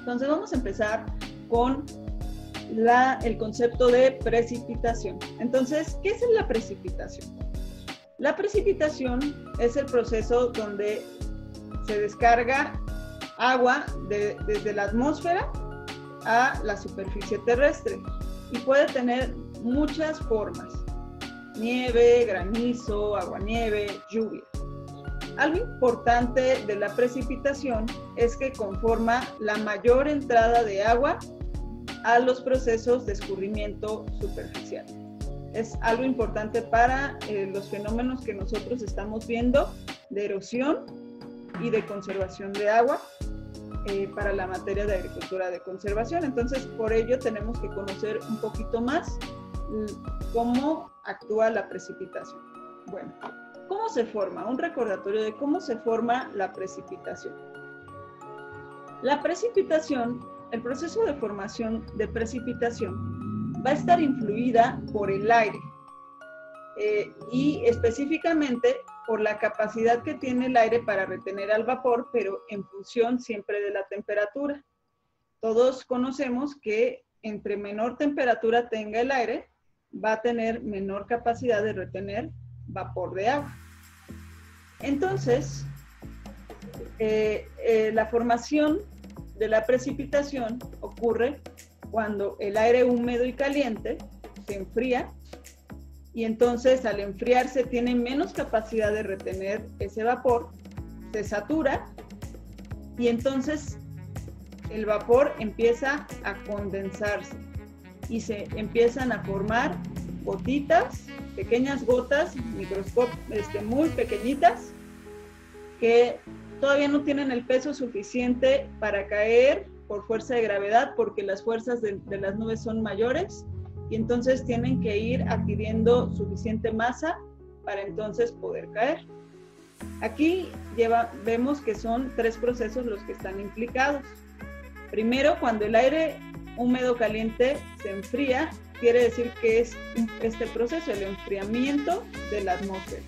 Entonces vamos a empezar con el concepto de precipitación. Entonces, ¿qué es la precipitación? La precipitación es el proceso donde se descarga agua desde la atmósfera a la superficie terrestre y puede tener muchas formas: nieve, granizo, aguanieve, lluvia. Algo importante de la precipitación es que conforma la mayor entrada de agua a los procesos de escurrimiento superficial. Es algo importante para los fenómenos que nosotros estamos viendo de erosión y de conservación de agua para la materia de agricultura de conservación. Entonces, por ello tenemos que conocer un poquito más cómo actúa la precipitación. Bueno, ¿cómo se forma? Un recordatorio de cómo se forma la precipitación. La precipitación, el proceso de formación de precipitación va a estar influida por el aire y específicamente por la capacidad que tiene el aire para retener al vapor, pero en función siempre de la temperatura. Todos conocemos que entre menor temperatura tenga el aire, va a tener menor capacidad de retener vapor de agua. Entonces, la formación de la precipitación ocurre cuando el aire húmedo y caliente se enfría y entonces al enfriarse tiene menos capacidad de retener ese vapor, se satura y entonces el vapor empieza a condensarse y se empiezan a formar gotitas, pequeñas gotas muy pequeñitas que todavía no tienen el peso suficiente para caer por fuerza de gravedad porque las fuerzas de las nubes son mayores y entonces tienen que ir adquiriendo suficiente masa para entonces poder caer. Aquí vemos que son tres procesos los que están implicados. Primero, cuando el aire húmedo caliente se enfría, quiere decir que es este proceso, el enfriamiento de la atmósfera.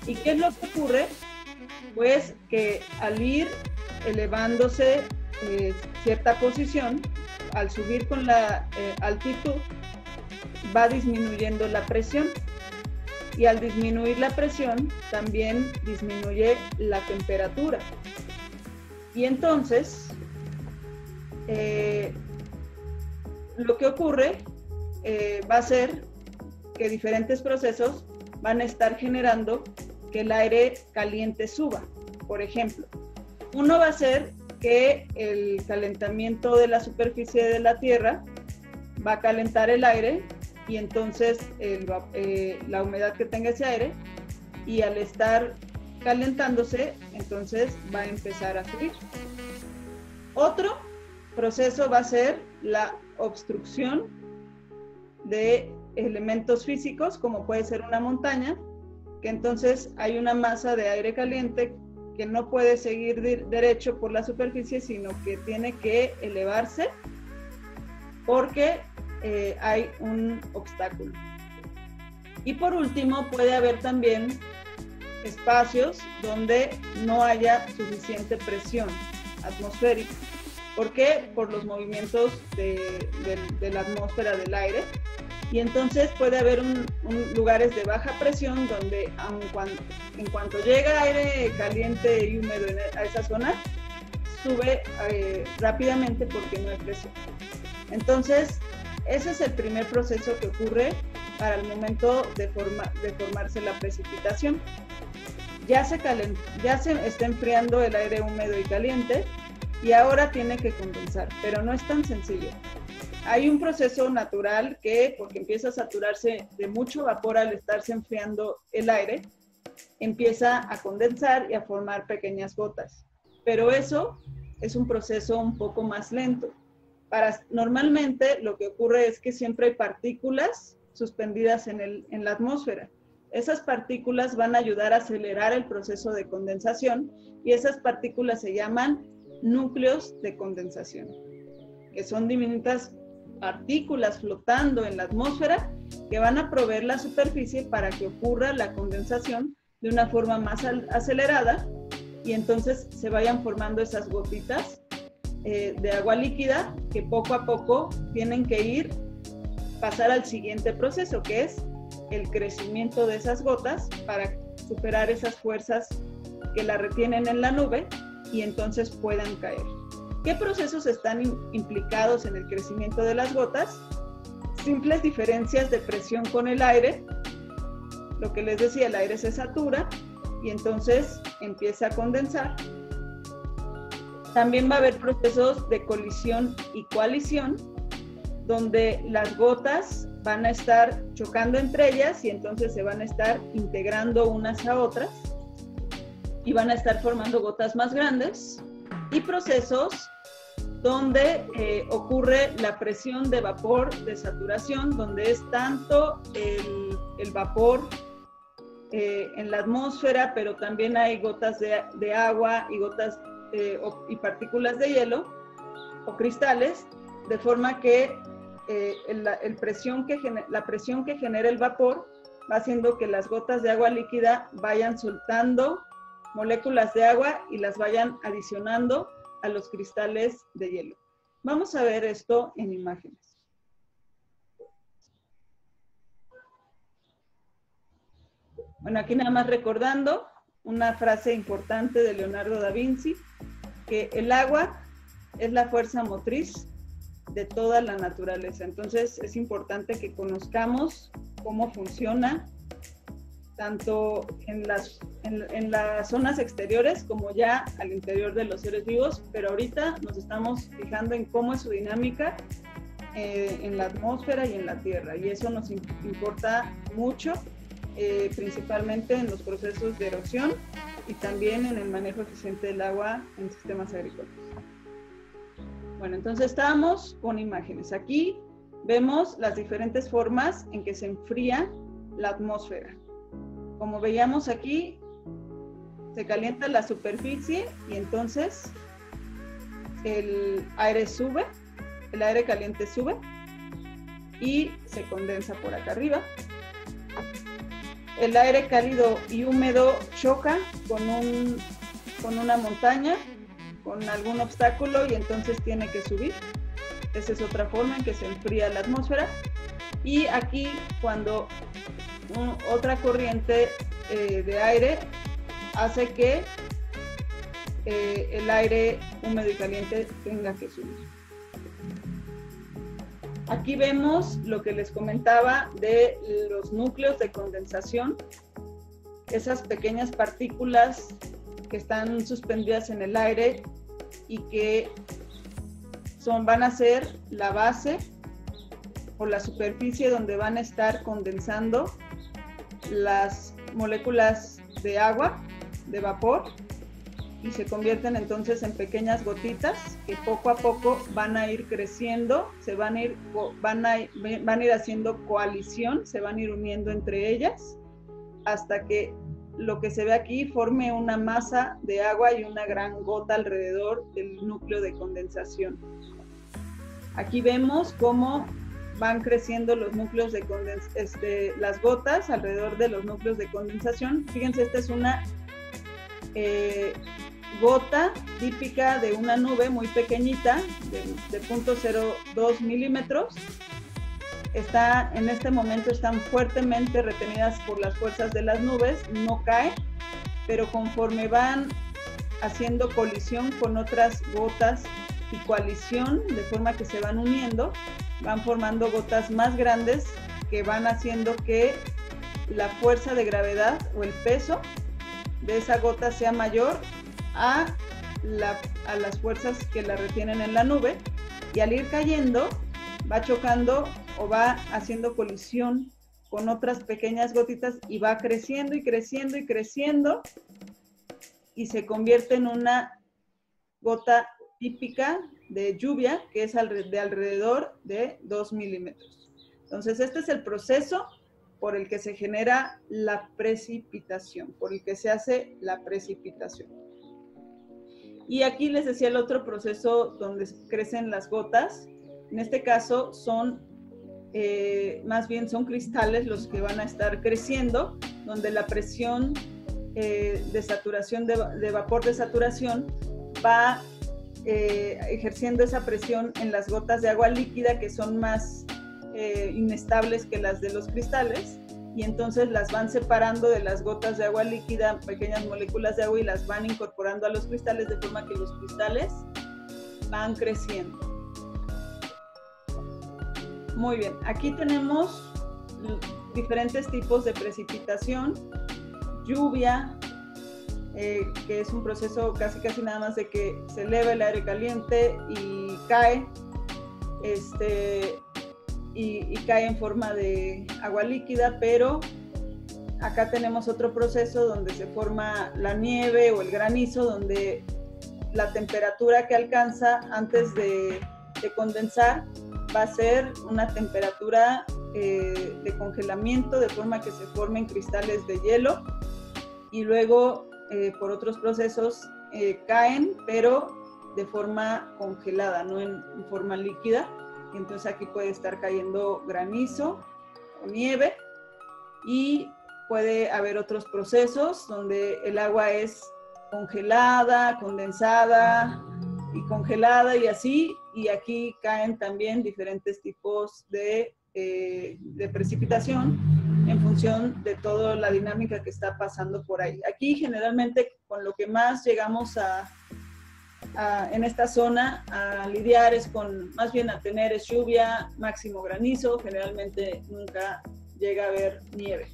¿Y qué es lo que ocurre? Pues que al ir elevándose cierta posición, al subir con la altitud, va disminuyendo la presión. Y al disminuir la presión, también disminuye la temperatura. Y entonces, lo que ocurre va a ser que diferentes procesos van a estar generando que el aire caliente suba. Por ejemplo, uno va a ser que el calentamiento de la superficie de la Tierra va a calentar el aire y entonces la humedad que tenga ese aire, y al estar calentándose, entonces va a empezar a subir. Otro proceso va a ser la obstrucción de elementos físicos, como puede ser una montaña, que entonces hay una masa de aire caliente que no puede seguir derecho por la superficie, sino que tiene que elevarse porque hay un obstáculo. Y por último, puede haber también espacios donde no haya suficiente presión atmosférica. ¿Por qué? Por los movimientos de la atmósfera del aire. Y entonces puede haber lugares de baja presión donde en cuanto llega aire caliente y húmedo a esa zona, sube rápidamente porque no hay presión. Entonces, ese es el primer proceso que ocurre para el momento de formarse la precipitación. Ya se está enfriando el aire húmedo y caliente y ahora tiene que condensar, pero no es tan sencillo. Hay un proceso natural que, porque empieza a saturarse de mucho vapor al estarse enfriando el aire, empieza a condensar y a formar pequeñas gotas. Pero eso es un proceso un poco más lento. Normalmente lo que ocurre es que siempre hay partículas suspendidas en la atmósfera. Esas partículas van a ayudar a acelerar el proceso de condensación y esas partículas se llaman núcleos de condensación, que son diminutas partículas flotando en la atmósfera que van a proveer la superficie para que ocurra la condensación de una forma más acelerada y entonces se vayan formando esas gotitas de agua líquida que poco a poco tienen que pasar al siguiente proceso, que es el crecimiento de esas gotas para superar esas fuerzas que la retienen en la nube y entonces puedan caer. ¿Qué procesos están implicados en el crecimiento de las gotas? Simples diferencias de presión con el aire. Lo que les decía, el aire se satura y entonces empieza a condensar. También va a haber procesos de colisión y coalición, donde las gotas van a estar chocando entre ellas y entonces se van a estar integrando unas a otras y van a estar formando gotas más grandes. Y procesos donde ocurre la presión de vapor de saturación, donde es tanto el vapor en la atmósfera, pero también hay gotas de agua y gotas y partículas de hielo o cristales, de forma que la presión que genera el vapor va haciendo que las gotas de agua líquida vayan soltando moléculas de agua y las vayan adicionando a los cristales de hielo. Vamos a ver esto en imágenes. Bueno, aquí nada más recordando una frase importante de Leonardo da Vinci, que el agua es la fuerza motriz de toda la naturaleza. Entonces es importante que conozcamos cómo funciona tanto en las zonas exteriores como ya al interior de los seres vivos, pero ahorita nos estamos fijando en cómo es su dinámica en la atmósfera y en la Tierra, y eso nos importa mucho, principalmente en los procesos de erosión y también en el manejo eficiente del agua en sistemas agrícolas. Bueno, entonces estábamos con imágenes. Aquí vemos las diferentes formas en que se enfría la atmósfera. Como veíamos aquí, se calienta la superficie y entonces el aire sube, el aire caliente sube y se condensa por acá arriba. El aire cálido y húmedo choca con una montaña, con algún obstáculo, y entonces tiene que subir. Esa es otra forma en que se enfría la atmósfera. Y aquí, cuando otra corriente de aire hace que el aire húmedo y caliente tenga que subir. Aquí vemos lo que les comentaba de los núcleos de condensación, esas pequeñas partículas que están suspendidas en el aire y que van a ser la base o la superficie donde van a estar condensando las moléculas de agua, de vapor, y se convierten entonces en pequeñas gotitas que poco a poco van a ir creciendo, van a ir haciendo coalición, se van a ir uniendo entre ellas, hasta que lo que se ve aquí forme una masa de agua y una gran gota alrededor del núcleo de condensación. Aquí vemos cómo van creciendo los núcleos de las gotas alrededor de los núcleos de condensación. Fíjense, esta es una gota típica de una nube muy pequeñita, de 0.02 milímetros. En este momento están fuertemente retenidas por las fuerzas de las nubes, no caen, pero conforme van haciendo colisión con otras gotas y coalición, de forma que se van uniendo, van formando gotas más grandes que van haciendo que la fuerza de gravedad o el peso de esa gota sea mayor a las fuerzas que la retienen en la nube, y al ir cayendo va chocando o va haciendo colisión con otras pequeñas gotitas y va creciendo y creciendo y creciendo y se convierte en una gota típica de lluvia que es de alrededor de 2 milímetros. Entonces este es el proceso por el que se genera la precipitación, por el que se hace la precipitación. Y aquí les decía el otro proceso donde crecen las gotas. En este caso más bien son cristales los que van a estar creciendo, donde la presión de saturación, de vapor de saturación, va ejerciendo esa presión en las gotas de agua líquida, que son más inestables que las de los cristales, y entonces las van separando de las gotas de agua líquida, pequeñas moléculas de agua, y las van incorporando a los cristales, de forma que los cristales van creciendo. Muy bien, aquí tenemos diferentes tipos de precipitación. Lluvia, que es un proceso casi nada más de que se eleva el aire caliente y cae, y cae en forma de agua líquida, pero acá tenemos otro proceso donde se forma la nieve o el granizo, donde la temperatura que alcanza antes de condensar va a ser una temperatura de congelamiento, de forma que se formen cristales de hielo, y luego por otros procesos caen, pero de forma congelada, no en forma líquida. Entonces aquí puede estar cayendo granizo o nieve, y puede haber otros procesos donde el agua es congelada, condensada y congelada, y así, y aquí caen también diferentes tipos de precipitación en función de toda la dinámica que está pasando por ahí. Aquí generalmente con lo que más llegamos en esta zona a lidiar es con, más bien a tener, es lluvia, máximo granizo, generalmente nunca llega a haber nieve.